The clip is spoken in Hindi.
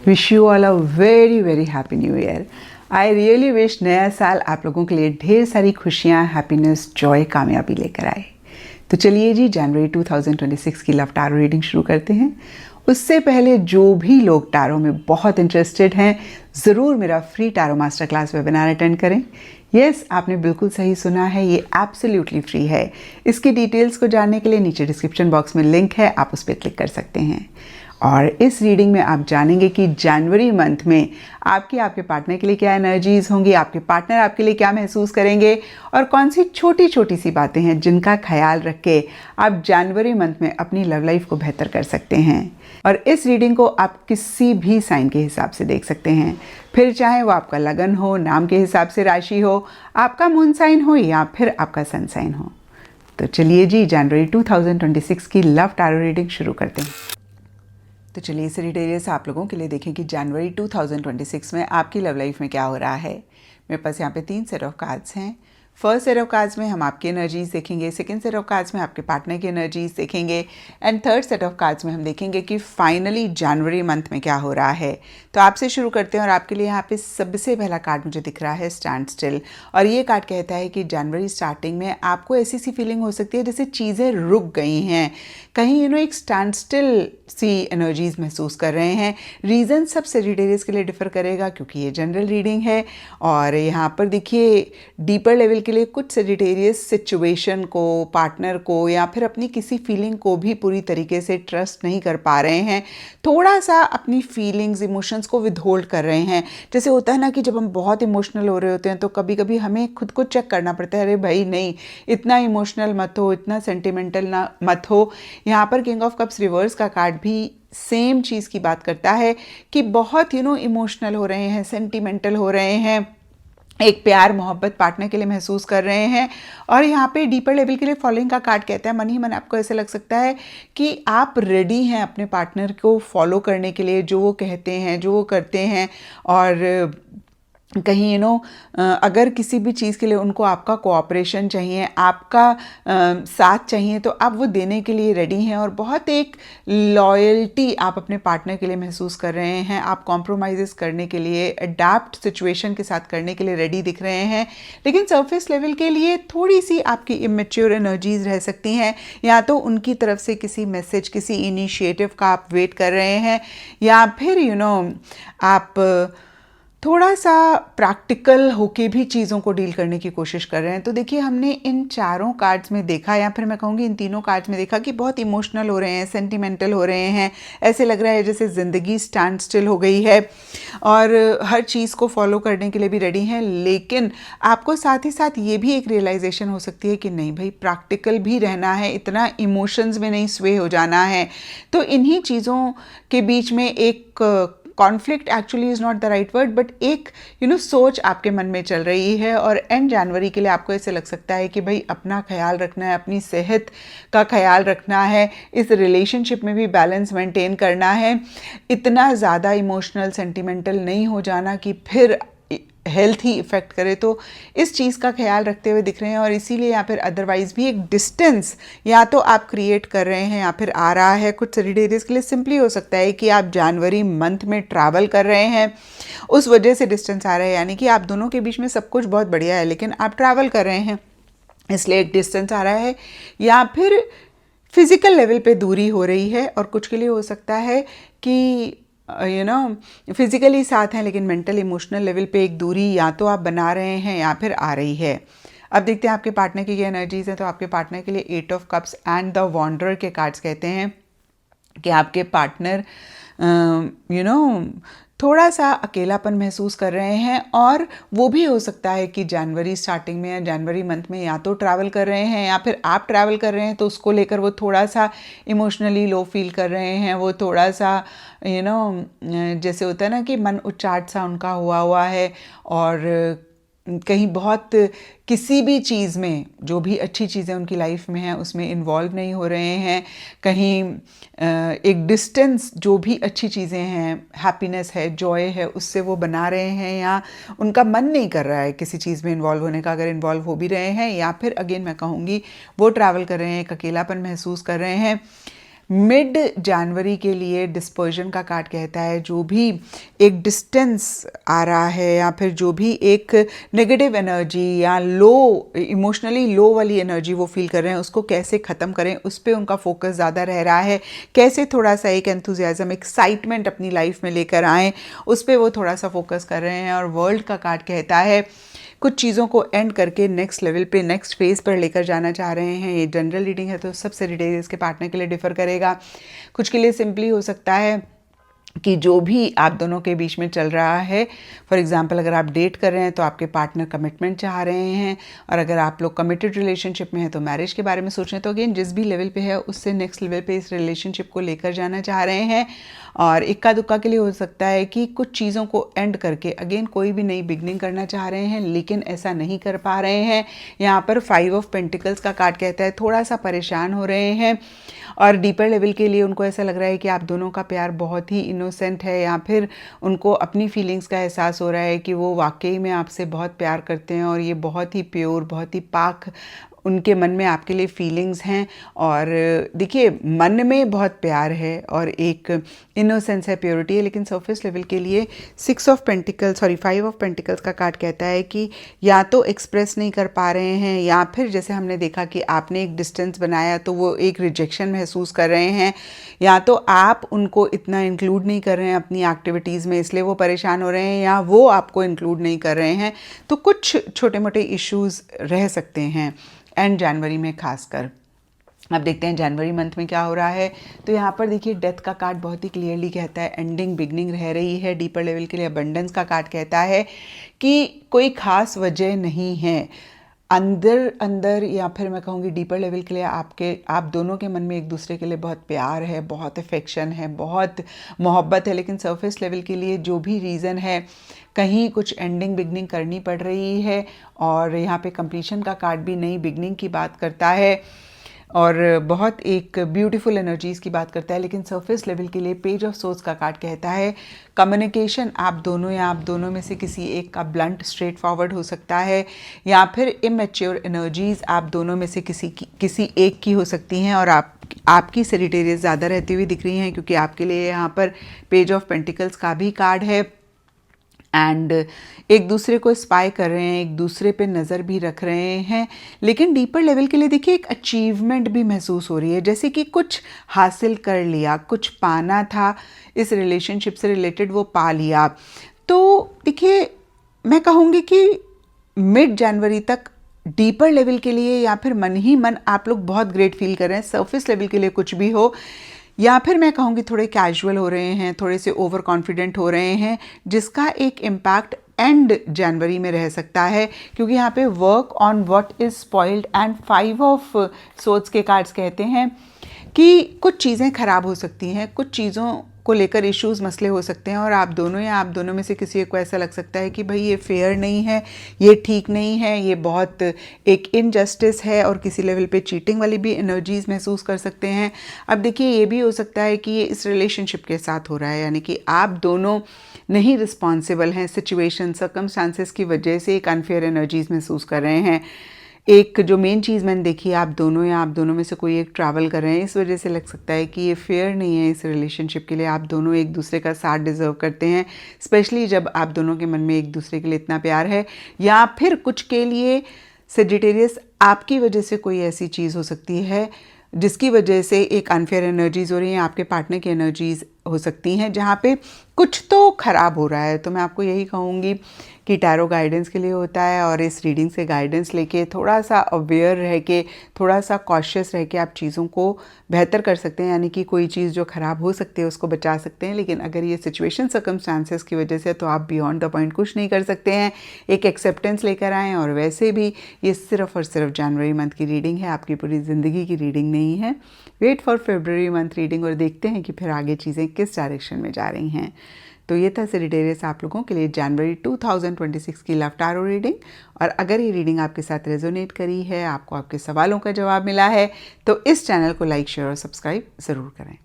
Wish you all a very very happy new year. I really wish नया साल आप लोगों के लिए ढेर सारी खुशियाँ, हैप्पीनेस, जॉय, कामयाबी लेकर आए। तो चलिए जी, जनवरी 2026 की लव टारो रीडिंग शुरू करते हैं। उससे पहले जो भी लोग टारो में बहुत इंटरेस्टेड हैं, ज़रूर मेरा free tarot master class webinar attend करें। यस, आपने बिल्कुल सही सुना है, ये एब्सोल्युटली फ्री है। इसकी डिटेल्स को जानने के लिए नीचे डिस्क्रिप्शन बॉक्स में लिंक है, आप उस पर क्लिक कर सकते हैं। और इस रीडिंग में आप जानेंगे कि जनवरी मंथ में आपके पार्टनर के लिए क्या एनर्जीज होंगी, आपके पार्टनर आपके लिए क्या महसूस करेंगे और कौन सी छोटी छोटी सी बातें हैं जिनका ख्याल रख के आप जनवरी मंथ में अपनी लव लाइफ को बेहतर कर सकते हैं। और इस रीडिंग को आप किसी भी साइन के हिसाब से देख सकते हैं, फिर चाहे वो आपका लगन हो, नाम के हिसाब से राशि हो, आपका मून साइन हो या फिर आपका सन साइन हो। तो चलिए जी, जनवरी 2026 की लव टारो रीडिंग शुरू करते हैं। तो चलिए इस रीडिंग से आप लोगों के लिए देखें कि जनवरी 2026 में आपकी लव लाइफ में क्या हो रहा है। मेरे पास यहाँ पे 3 सेट ऑफ कार्ड्स हैं। फर्स्ट सेट ऑफ कार्ड्स में हम आपकी एनर्जीज देखेंगे, सेकंड सेट ऑफ कार्ड्स में आपके पार्टनर की एनर्जीज देखेंगे and third set of cards में हम देखेंगे कि फाइनली जनवरी मंथ में क्या हो रहा है। तो आपसे शुरू करते हैं और आपके लिए यहाँ पे सबसे पहला कार्ड मुझे दिख रहा है स्टैंड स्टिल। और ये कार्ड कहता है कि जनवरी स्टार्टिंग में आपको ऐसी सी फीलिंग हो सकती है जैसे चीज़ें रुक गई हैं, कहीं एक स्टैंड स्टिल सी एनर्जीज महसूस कर रहे हैं। रीज़न सब सेजिटेरियस के लिए डिफर करेगा क्योंकि ये जनरल रीडिंग है। और यहाँ पर देखिए, डीपर लेवल के लिए कुछ सेजिटेरियस सिचुएशन को, पार्टनर को या फिर अपनी किसी फीलिंग को भी पूरी तरीके से ट्रस्ट नहीं कर पा रहे हैं, थोड़ा सा अपनी फीलिंग्स, इमोशंस को विदहोल्ड कर रहे हैं। जैसे होता है ना कि जब हम बहुत इमोशनल हो रहे होते हैं तो कभी कभी हमें खुद को चेक करना पड़ता है, अरे भाई नहीं, इतना इमोशनल मत हो, इतना सेंटिमेंटल ना मत हो। यहाँ पर किंग ऑफ कप्स रिवर्स का कार्ड भी सेम चीज़ की बात करता है कि बहुत इमोशनल हो रहे हैं, सेंटिमेंटल हो रहे हैं, एक प्यार मोहब्बत पार्टनर के लिए महसूस कर रहे हैं। और यहाँ पे डीपर लेवल के लिए फॉलोइंग का कार्ड कहता है, मन ही मन आपको ऐसे लग सकता है कि आप रेडी हैं अपने पार्टनर को फॉलो करने के लिए, जो वो कहते हैं, जो वो करते हैं। और कहीं अगर किसी भी चीज़ के लिए उनको आपका कोऑपरेशन चाहिए, आपका साथ चाहिए, तो आप वो देने के लिए रेडी हैं। और बहुत एक लॉयल्टी आप अपने पार्टनर के लिए महसूस कर रहे हैं। आप कॉम्प्रोमाइज़ करने के लिए, अडाप्ट सिचुएशन के साथ करने के लिए रेडी दिख रहे हैं। लेकिन सरफेस लेवल के लिए थोड़ी सी आपकी इमेच्योर एनर्जीज रह सकती हैं। या तो उनकी तरफ से किसी मैसेज, किसी इनिशिएटिव का आप वेट कर रहे हैं, या फिर आप थोड़ा सा प्रैक्टिकल होके भी चीज़ों को डील करने की कोशिश कर रहे हैं। तो देखिए, हमने इन चारों कार्ड्स में देखा, या फिर मैं कहूँगी इन तीनों कार्ड्स में देखा कि बहुत इमोशनल हो रहे हैं, सेंटिमेंटल हो रहे हैं। ऐसे लग रहा है जैसे ज़िंदगी स्टैंड स्टिल हो गई है और हर चीज़ को फॉलो करने के लिए भी रेडी हैं। लेकिन आपको साथ ही साथ ये भी एक रियलाइजेशन हो सकती है कि नहीं भाई, प्रैक्टिकल भी रहना है, इतना इमोशंस में नहीं स्वे हो जाना है। तो इन्हीं चीज़ों के बीच में एक conflict actually is not the right word, but एक सोच आपके मन में चल रही है। और एंड जनवरी के लिए आपको ऐसे लग सकता है कि भाई अपना ख्याल रखना है, अपनी सेहत का ख्याल रखना है, इस रिलेशनशिप में भी बैलेंस मेंटेन करना है, इतना ज़्यादा इमोशनल सेंटिमेंटल नहीं हो जाना कि फिर हेल्थ ही इफ़ेक्ट करे। तो इस चीज़ का ख्याल रखते हुए दिख रहे हैं। और इसीलिए या फिर अदरवाइज़ भी एक डिस्टेंस या तो आप क्रिएट कर रहे हैं या फिर आ रहा है। कुछ सेजिटेरियस के लिए सिंपली हो सकता है कि आप जनवरी मंथ में ट्रैवल कर रहे हैं, उस वजह से डिस्टेंस आ रहा है। यानी कि आप दोनों के बीच में सब कुछ बहुत बढ़िया है, लेकिन आप ट्रैवल कर रहे हैं इसलिए एक डिस्टेंस आ रहा है, या फिर फिज़िकल लेवल पे दूरी हो रही है। और कुछ के लिए हो सकता है कि फिजिकली साथ हैं लेकिन मेंटल इमोशनल लेवल पे एक दूरी या तो आप बना रहे हैं या फिर आ रही है। अब देखते हैं आपके पार्टनर की क्या एनर्जीज हैं। तो आपके पार्टनर के लिए 8 of cups and the wanderer के कार्ड्स कहते हैं कि आपके पार्टनर थोड़ा सा अकेलापन महसूस कर रहे हैं। और वो भी हो सकता है कि जनवरी स्टार्टिंग में या जनवरी मंथ में या तो ट्रैवल कर रहे हैं या फिर आप ट्रैवल कर रहे हैं, तो उसको लेकर वो थोड़ा सा इमोशनली लो फील कर रहे हैं। वो थोड़ा सा जैसे होता है ना कि मन उच्चाट सा उनका हुआ है, और कहीं बहुत किसी भी चीज़ में, जो भी अच्छी चीज़ें उनकी लाइफ में हैं उसमें इन्वॉल्व नहीं हो रहे हैं। कहीं एक डिस्टेंस, जो भी अच्छी चीज़ें हैं, हैप्पीनेस है, जॉय है, उससे वो बना रहे हैं, या उनका मन नहीं कर रहा है किसी चीज़ में इन्वॉल्व होने का। अगर इन्वॉल्व हो भी रहे हैं, या फिर अगेन मैं कहूँगी वो ट्रैवल कर रहे हैं, एक अकेलापन महसूस कर रहे हैं। मिड जनवरी के लिए डिस्पर्जन का कार्ड कहता है जो भी एक डिस्टेंस आ रहा है या फिर जो भी एक नेगेटिव एनर्जी या लो इमोशनली लो वाली एनर्जी वो फील कर रहे हैं उसको कैसे ख़त्म करें, उस पर उनका फोकस ज़्यादा रह रहा है। कैसे थोड़ा सा एक एंथुजियाज्म एक्साइटमेंट अपनी लाइफ में लेकर आएँ, उस पर वो थोड़ा सा फोकस कर रहे हैं। और वर्ल्ड का कार्ड कहता है कुछ चीज़ों को एंड करके नेक्स्ट लेवल पे नेक्स्ट फेज पर लेकर जाना चाह रहे हैं। ये जनरल रीडिंग है तो सब सेजिटेरियस के पार्टनर के लिए डिफर करेगा। कुछ के लिए सिंपली हो सकता है कि जो भी आप दोनों के बीच में चल रहा है, फॉर एग्जांपल अगर आप डेट कर रहे हैं तो आपके पार्टनर कमिटमेंट चाह रहे हैं, और अगर आप लोग कमिटेड रिलेशनशिप में हैं तो मैरिज के बारे में सोच रहे हैं। तो अगेन जिस भी लेवल पे है उससे नेक्स्ट लेवल पे इस रिलेशनशिप को लेकर जाना चाह रहे हैं। और इक्का दुक्का के लिए हो सकता है कि कुछ चीज़ों को एंड करके अगेन कोई भी नई बिगनिंग करना चाह रहे हैं लेकिन ऐसा नहीं कर पा रहे हैं। यहाँ पर 5 ऑफ पेंटिकल्स का कार्ड कहता है थोड़ा सा परेशान हो रहे हैं, और डीपर लेवल के लिए उनको ऐसा लग रहा है कि आप दोनों का प्यार बहुत ही इनोसेंट है, या फिर उनको अपनी फीलिंग्स का एहसास हो रहा है कि वो वाकई में आपसे बहुत प्यार करते हैं और ये बहुत ही प्योर, बहुत ही पाक उनके मन में आपके लिए फीलिंग्स हैं। और देखिए मन में बहुत प्यार है और एक इनोसेंस है, प्योरिटी है, लेकिन सरफेस लेवल के लिए 5 ऑफ पेंटिकल्स का कार्ड कहता है कि या तो एक्सप्रेस नहीं कर पा रहे हैं, या फिर जैसे हमने देखा कि आपने एक डिस्टेंस बनाया तो वो एक रिजेक्शन महसूस कर रहे हैं, या तो आप उनको इतना इंक्लूड नहीं कर रहे हैं अपनी एक्टिविटीज़ में इसलिए वो परेशान हो रहे हैं, या वो आपको इंक्लूड नहीं कर रहे हैं। तो कुछ छोटे मोटे इश्यूज़ रह सकते हैं एंड जनवरी में खासकर। अब देखते हैं जनवरी मंथ में क्या हो रहा है। तो यहाँ पर देखिए डेथ का कार्ड बहुत ही क्लियरली कहता है एंडिंग बिगनिंग रह रही है। डीपर लेवल के लिए अबंडेंस का कार्ड कहता है कि कोई खास वजह नहीं है, अंदर अंदर या फिर मैं कहूँगी डीपर लेवल के लिए आप दोनों के मन में एक दूसरे के लिए बहुत प्यार है, बहुत अफेक्शन है, बहुत मोहब्बत है, लेकिन सरफेस लेवल के लिए जो भी रीज़न है कहीं कुछ एंडिंग बिगनिंग करनी पड़ रही है। और यहाँ पे कंप्लीशन का कार्ड भी नई बिगनिंग की बात करता है और बहुत एक ब्यूटीफुल एनर्जीज़ की बात करता है। लेकिन सरफेस लेवल के लिए पेज ऑफ सोर्स का कार्ड कहता है कम्युनिकेशन आप दोनों या आप दोनों में से किसी एक का ब्लंट स्ट्रेट फॉरवर्ड हो सकता है, या फिर इमेच्योर एनर्जीज़ आप दोनों में से किसी एक की हो सकती हैं। और आपकी सेजिटेरियस ज़्यादा रहती हुई दिख रही हैं क्योंकि आपके लिए यहाँ पर पेज ऑफ पेंटिकल्स का भी कार्ड है। एंड एक दूसरे को स्पाई कर रहे हैं, एक दूसरे पे नज़र भी रख रहे हैं। लेकिन डीपर लेवल के लिए देखिए एक अचीवमेंट भी महसूस हो रही है, जैसे कि कुछ हासिल कर लिया, कुछ पाना था इस रिलेशनशिप से रिलेटेड वो पा लिया। तो देखिए मैं कहूँगी कि मिड जनवरी तक डीपर लेवल के लिए या फिर मन ही मन आप लोग बहुत ग्रेट फील कर रहे हैं। सरफेस लेवल के लिए कुछ भी हो, या फिर मैं कहूँगी थोड़े कैजुअल हो रहे हैं, थोड़े से ओवर कॉन्फिडेंट हो रहे हैं, जिसका एक इम्पैक्ट एंड जनवरी में रह सकता है। क्योंकि यहाँ पे work on what is spoiled and 5 of swords के कार्ड्स कहते हैं कि कुछ चीज़ें ख़राब हो सकती हैं, कुछ चीज़ों को लेकर इश्यूज़ मसले हो सकते हैं, और आप दोनों या आप दोनों में से किसी को ऐसा लग सकता है कि भाई ये फेयर नहीं है, ये ठीक नहीं है, ये बहुत एक इनजस्टिस है, और किसी लेवल पे चीटिंग वाली भी एनर्जीज़ महसूस कर सकते हैं। अब देखिए ये भी हो सकता है कि ये इस रिलेशनशिप के साथ हो रहा है, यानी कि आप दोनों नहीं रिस्पॉन्सिबल हैं, सिचुएशन सर्कमस्टांसेस की वजह से एक अनफेयर एनर्जीज़ महसूस कर रहे हैं। एक जो मेन चीज़ मैंने देखी, आप दोनों या आप दोनों में से कोई एक ट्रैवल कर रहे हैं, इस वजह से लग सकता है कि ये फेयर नहीं है इस रिलेशनशिप के लिए। आप दोनों एक दूसरे का साथ डिज़र्व करते हैं, स्पेशली जब आप दोनों के मन में एक दूसरे के लिए इतना प्यार है। या फिर कुछ के लिए सेजिटेरियस आपकी वजह से कोई ऐसी चीज़ हो सकती है जिसकी वजह से एक अनफेयर एनर्जीज़ हो रही हैं, आपके पार्टनर की एनर्जीज़ हो सकती हैं जहाँ पे कुछ तो ख़राब हो रहा है। तो मैं आपको यही कहूँगी कि टैरो गाइडेंस के लिए होता है, और इस रीडिंग से गाइडेंस लेके थोड़ा सा अवेयर रह के, थोड़ा सा कॉशियस रह के आप चीज़ों को बेहतर कर सकते हैं। यानी कि कोई चीज़ जो ख़राब हो सकती है उसको बचा सकते हैं, लेकिन अगर ये सिचुएशन सर्कमस्टांसेस की वजह से तो आप बियॉन्ड द पॉइंट कुछ नहीं कर सकते हैं। एक एक्सेप्टेंस लेकर आएँ, और वैसे भी ये सिर्फ और सिर्फ जनवरी मंथ की रीडिंग है, आपकी पूरी ज़िंदगी की रीडिंग नहीं है। Wait for February month reading और देखते हैं कि फिर आगे चीज़ें किस डायरेक्शन में जा रही हैं। तो ये था सेजिटेरियस आप लोगों के लिए जनवरी 2026 की लव टैरो रीडिंग। और अगर ये रीडिंग आपके साथ रेजोनेट करी है, आपको आपके सवालों का जवाब मिला है, तो इस चैनल को लाइक, शेयर और सब्सक्राइब ज़रूर करें।